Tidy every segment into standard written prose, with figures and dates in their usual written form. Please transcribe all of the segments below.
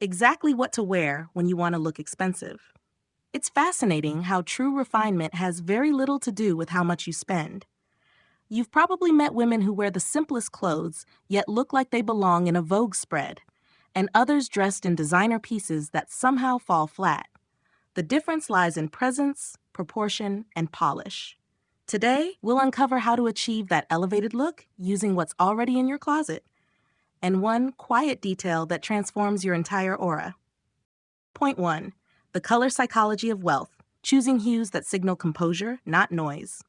Exactly what to wear when you want to look expensive. It's fascinating how true refinement has very little to do with how much you spend. You've probably met women who wear the simplest clothes, yet look like they belong in a Vogue spread, and others dressed in designer pieces that somehow fall flat. The difference lies in presence, proportion, and polish. Today, we'll uncover how to achieve that elevated look using what's already in your closet, and one quiet detail that transforms your entire aura. Point 1. The color psychology of wealth, choosing hues that signal composure, not noise.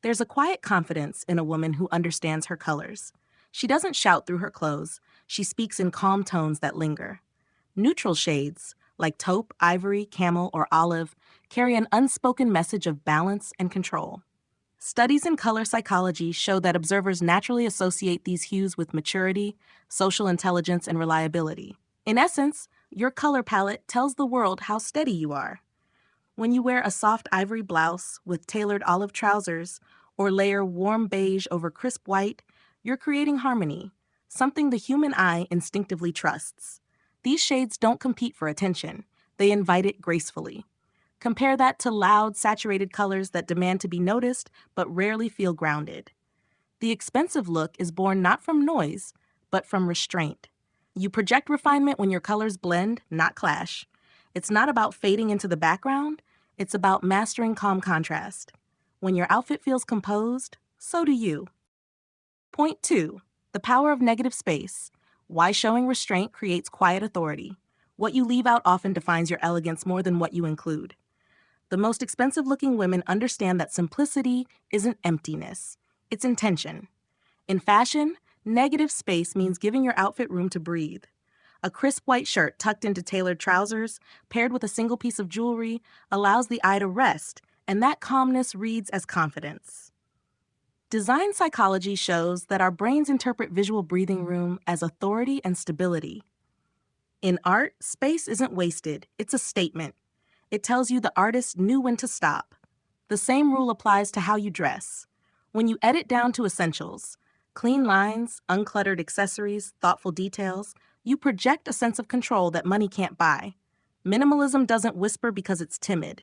There's a quiet confidence in a woman who understands her colors. She doesn't shout through her clothes, she speaks in calm tones that linger. Neutral shades, like taupe, ivory, camel, or olive, carry an unspoken message of balance and control. Studies in color psychology show that observers naturally associate these hues with maturity, social intelligence, and reliability. In essence, your color palette tells the world how steady you are. When you wear a soft ivory blouse with tailored olive trousers or layer warm beige over crisp white, you're creating harmony, something the human eye instinctively trusts. These shades don't compete for attention, they invite it gracefully. Compare that to loud, saturated colors that demand to be noticed but rarely feel grounded. The expensive look is born not from noise, but from restraint. You project refinement when your colors blend, not clash. It's not about fading into the background, it's about mastering calm contrast. When your outfit feels composed, so do you. Point 2. The power of negative space. Why showing restraint creates quiet authority. What you leave out often defines your elegance more than what you include. The most expensive-looking women understand that simplicity isn't emptiness, it's intention. In fashion, negative space means giving your outfit room to breathe. A crisp white shirt tucked into tailored trousers, paired with a single piece of jewelry, allows the eye to rest, and that calmness reads as confidence. Design psychology shows that our brains interpret visual breathing room as authority and stability. In art, space isn't wasted, it's a statement. It tells you the artist knew when to stop. The same rule applies to how you dress. When you edit down to essentials, clean lines, uncluttered accessories, thoughtful details, you project a sense of control that money can't buy. Minimalism doesn't whisper because it's timid.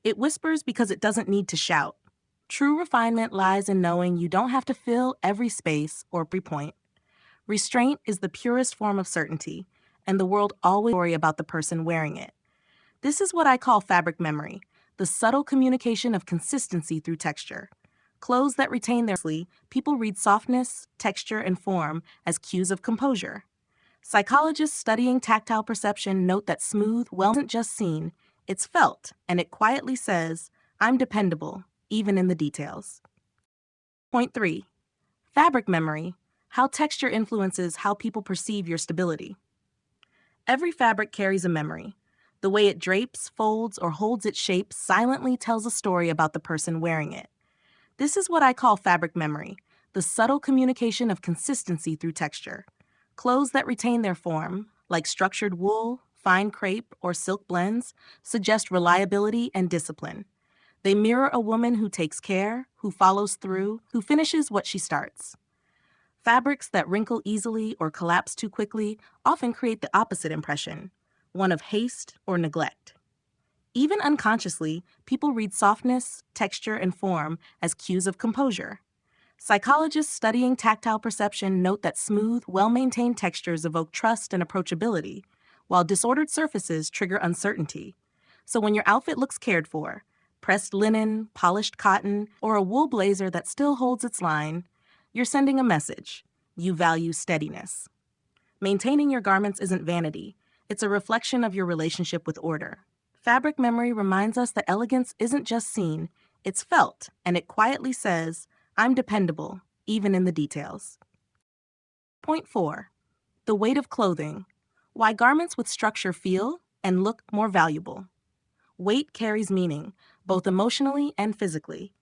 It whispers because it doesn't need to shout. True refinement lies in knowing you don't have to fill every space or every point. Restraint is the purest form of certainty, and the world always worries about the person wearing it. This is what I call fabric memory, the subtle communication of consistency through texture. Clothes that retain their sleep, people read softness, texture, and form as cues of composure. Psychologists studying tactile perception note that smooth, well isn't just seen, it's felt, and it quietly says, I'm dependable, even in the details. Point 3. Fabric memory, how texture influences how people perceive your stability. Every fabric carries a memory. The way it drapes, folds, or holds its shape silently tells a story about the person wearing it. This is what I call fabric memory, the subtle communication of consistency through texture. Clothes that retain their form, like structured wool, fine crepe, or silk blends, suggest reliability and discipline. They mirror a woman who takes care, who follows through, who finishes what she starts. Fabrics that wrinkle easily or collapse too quickly often create the opposite impression, one of haste or neglect. Even unconsciously, people read softness, texture, and form as cues of composure. Psychologists studying tactile perception note that smooth, well-maintained textures evoke trust and approachability, while disordered surfaces trigger uncertainty. So when your outfit looks cared for, pressed linen, polished cotton, or a wool blazer that still holds its line, you're sending a message. You value steadiness. Maintaining your garments isn't vanity. It's a reflection of your relationship with order. Fabric memory reminds us that elegance isn't just seen, it's felt, and it quietly says, I'm dependable, even in the details. Point 4. The weight of clothing. Why garments with structure feel and look more valuable. Weight carries meaning, both emotionally and physically.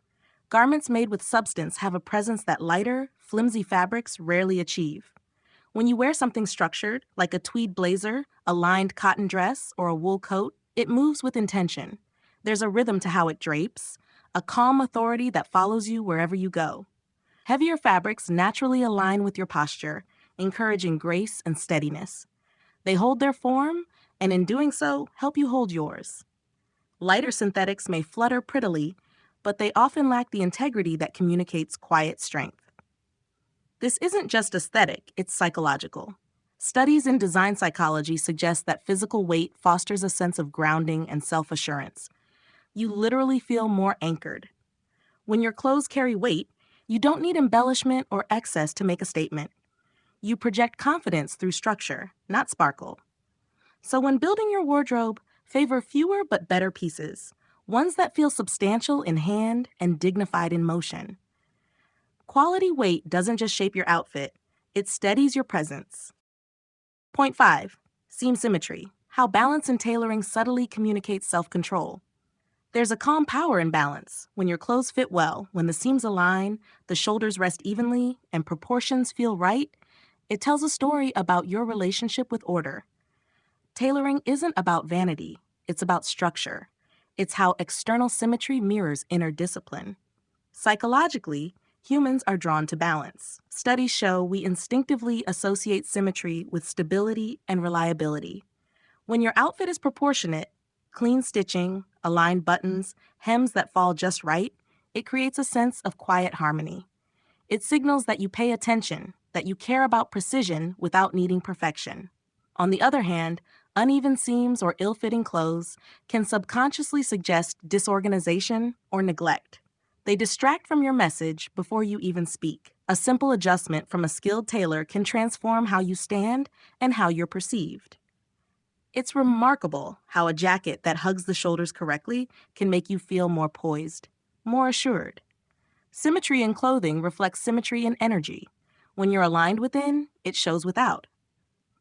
Garments made with substance have a presence that lighter, flimsy fabrics rarely achieve. When you wear something structured, like a tweed blazer, a lined cotton dress, or a wool coat, it moves with intention. There's a rhythm to how it drapes, a calm authority that follows you wherever you go. Heavier fabrics naturally align with your posture, encouraging grace and steadiness. They hold their form, and in doing so, help you hold yours. Lighter synthetics may flutter prettily, but they often lack the integrity that communicates quiet strength. This isn't just aesthetic, it's psychological. Studies in design psychology suggest that physical weight fosters a sense of grounding and self-assurance. You literally feel more anchored. When your clothes carry weight, you don't need embellishment or excess to make a statement. You project confidence through structure, not sparkle. So when building your wardrobe, favor fewer but better pieces, ones that feel substantial in hand and dignified in motion. Quality weight doesn't just shape your outfit, it steadies your presence. Point 5. Seam symmetry. How balance and tailoring subtly communicate self-control. There's a calm power in balance. When your clothes fit well, when the seams align, the shoulders rest evenly, and proportions feel right, it tells a story about your relationship with order. Tailoring isn't about vanity, it's about structure. It's how external symmetry mirrors inner discipline. Psychologically, humans are drawn to balance. Studies show we instinctively associate symmetry with stability and reliability. When your outfit is proportionate, clean stitching, aligned buttons, hems that fall just right, it creates a sense of quiet harmony. It signals that you pay attention, that you care about precision without needing perfection. On the other hand, uneven seams or ill-fitting clothes can subconsciously suggest disorganization or neglect. They distract from your message before you even speak. A simple adjustment from a skilled tailor can transform how you stand and how you're perceived. It's remarkable how a jacket that hugs the shoulders correctly can make you feel more poised, more assured. Symmetry in clothing reflects symmetry in energy. When you're aligned within, it shows without.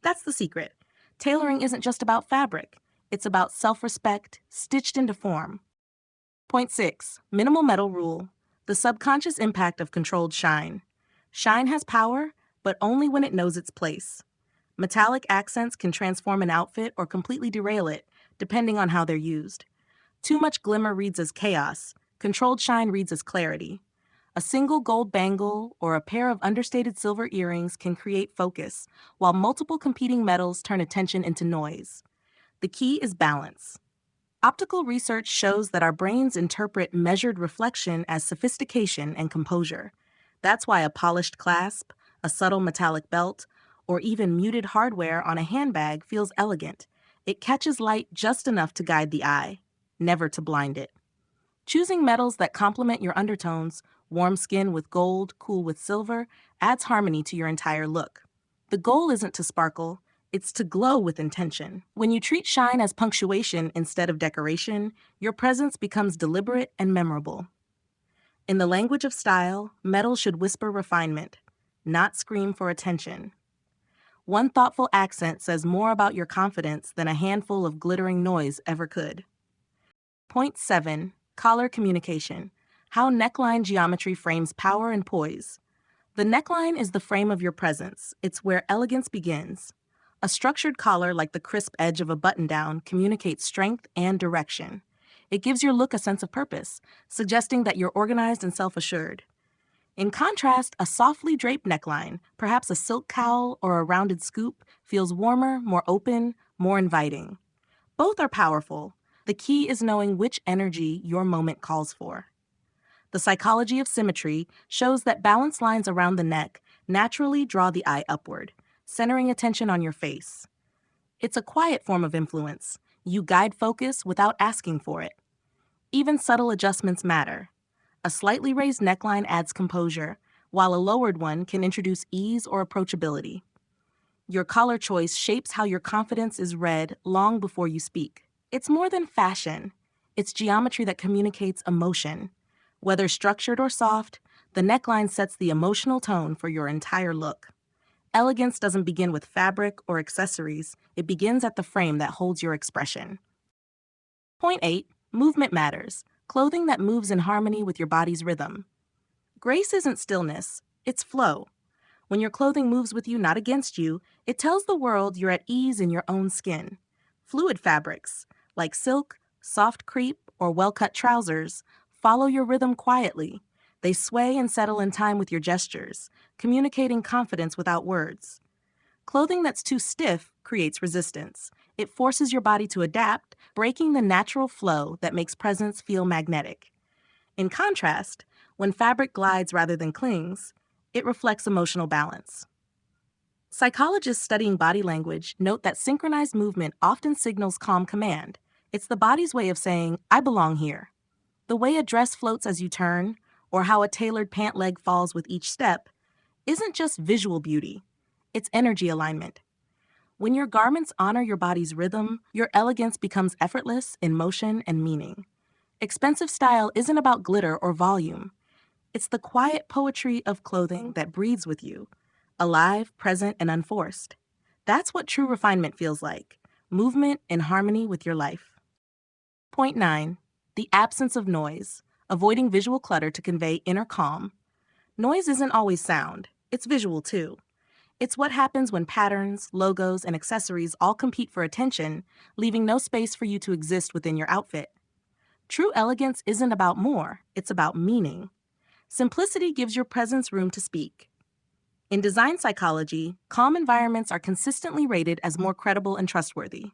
That's the secret. Tailoring isn't just about fabric. It's about self-respect, stitched into form. Point 6. Minimal metal rule. The subconscious impact of controlled shine. Shine has power, but only when it knows its place. Metallic accents can transform an outfit or completely derail it, depending on how they're used. Too much glimmer reads as chaos. Controlled shine reads as clarity. A single gold bangle or a pair of understated silver earrings can create focus, while multiple competing metals turn attention into noise. The key is balance. Optical research shows that our brains interpret measured reflection as sophistication and composure. That's why a polished clasp, a subtle metallic belt, or even muted hardware on a handbag feels elegant. It catches light just enough to guide the eye, never to blind it. Choosing metals that complement your undertones, warm skin with gold, cool with silver, adds harmony to your entire look. The goal isn't to sparkle, it's to glow with intention. When you treat shine as punctuation instead of decoration, your presence becomes deliberate and memorable. In the language of style, metal should whisper refinement, not scream for attention. One thoughtful accent says more about your confidence than a handful of glittering noise ever could. Point 7. Collar communication. How neckline geometry frames power and poise. The neckline is the frame of your presence. It's where elegance begins. A structured collar like the crisp edge of a button-down communicates strength and direction. It gives your look a sense of purpose, suggesting that you're organized and self-assured. In contrast, a softly draped neckline, perhaps a silk cowl or a rounded scoop, feels warmer, more open, more inviting. Both are powerful. The key is knowing which energy your moment calls for. The psychology of symmetry shows that balanced lines around the neck naturally draw the eye upward, centering attention on your face. It's a quiet form of influence. You guide focus without asking for it. Even subtle adjustments matter. A slightly raised neckline adds composure, while a lowered one can introduce ease or approachability. Your collar choice shapes how your confidence is read long before you speak. It's more than fashion. It's geometry that communicates emotion. Whether structured or soft, the neckline sets the emotional tone for your entire look. Elegance doesn't begin with fabric or accessories. It begins at the frame that holds your expression. Point 8. Movement matters. Clothing that moves in harmony with your body's rhythm. Grace isn't stillness, it's flow. When your clothing moves with you, not against you, it tells the world you're at ease in your own skin. Fluid fabrics, like silk, soft crepe, or well-cut trousers, follow your rhythm quietly. They sway and settle in time with your gestures, communicating confidence without words. Clothing that's too stiff creates resistance. It forces your body to adapt, breaking the natural flow that makes presence feel magnetic. In contrast, when fabric glides rather than clings, it reflects emotional balance. Psychologists studying body language note that synchronized movement often signals calm command. It's the body's way of saying, I belong here. The way a dress floats as you turn, or how a tailored pant leg falls with each step, isn't just visual beauty, it's energy alignment. When your garments honor your body's rhythm, your elegance becomes effortless in motion and meaning. Expensive style isn't about glitter or volume. It's the quiet poetry of clothing that breathes with you, alive, present, and unforced. That's what true refinement feels like, movement in harmony with your life. Point 9. The absence of noise, avoiding visual clutter to convey inner calm. Noise isn't always sound, it's visual too. It's what happens when patterns, logos, and accessories all compete for attention, leaving no space for you to exist within your outfit. True elegance isn't about more, it's about meaning. Simplicity gives your presence room to speak. In design psychology, calm environments are consistently rated as more credible and trustworthy.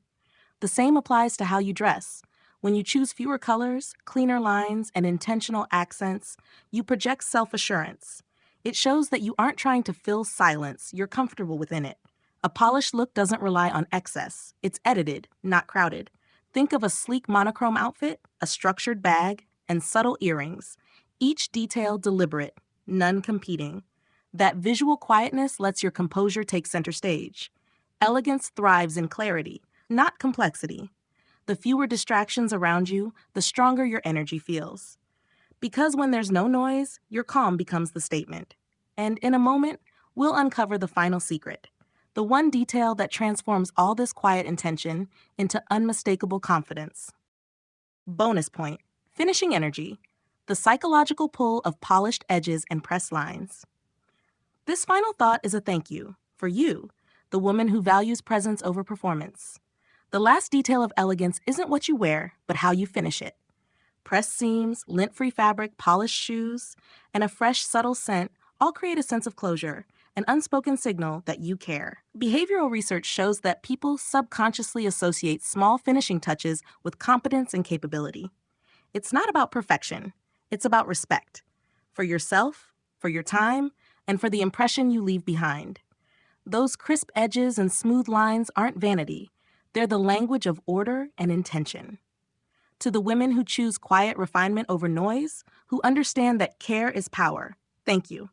The same applies to how you dress. When you choose fewer colors, cleaner lines, and intentional accents, you project self-assurance. It shows that you aren't trying to fill silence, you're comfortable within it. A polished look doesn't rely on excess. It's edited, not crowded. Think of a sleek monochrome outfit, a structured bag, and subtle earrings. Each detail deliberate, none competing. That visual quietness lets your composure take center stage. Elegance thrives in clarity, not complexity. The fewer distractions around you, the stronger your energy feels. Because when there's no noise, your calm becomes the statement. And in a moment, we'll uncover the final secret, the one detail that transforms all this quiet intention into unmistakable confidence. Bonus point, finishing energy, the psychological pull of polished edges and pressed lines. This final thought is a thank you for you, the woman who values presence over performance. The last detail of elegance isn't what you wear, but how you finish it. Pressed seams, lint-free fabric, polished shoes, and a fresh, subtle scent all create a sense of closure, an unspoken signal that you care. Behavioral research shows that people subconsciously associate small finishing touches with competence and capability. It's not about perfection. It's about respect. For yourself, for your time, and for the impression you leave behind. Those crisp edges and smooth lines aren't vanity. They're the language of order and intention. To the women who choose quiet refinement over noise, who understand that care is power, thank you.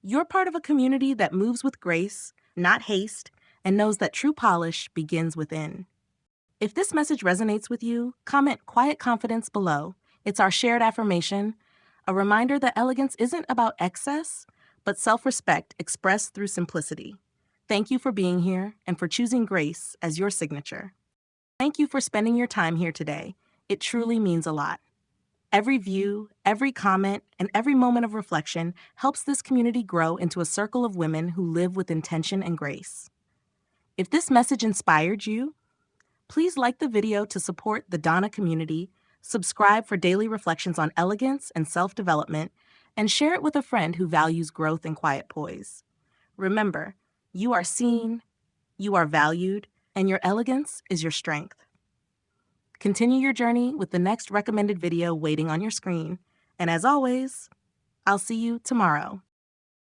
You're part of a community that moves with grace, not haste, and knows that true polish begins within. If this message resonates with you, comment quiet confidence below. It's our shared affirmation, a reminder that elegance isn't about excess, but self-respect expressed through simplicity. Thank you for being here and for choosing grace as your signature. Thank you for spending your time here today. It truly means a lot. Every view, every comment, and every moment of reflection helps this community grow into a circle of women who live with intention and grace. If this message inspired you, please like the video to support the Donna community, subscribe for daily reflections on elegance and self-development, and share it with a friend who values growth and quiet poise. Remember, you are seen, you are valued, and your elegance is your strength. Continue your journey with the next recommended video waiting on your screen. And as always, I'll see you tomorrow.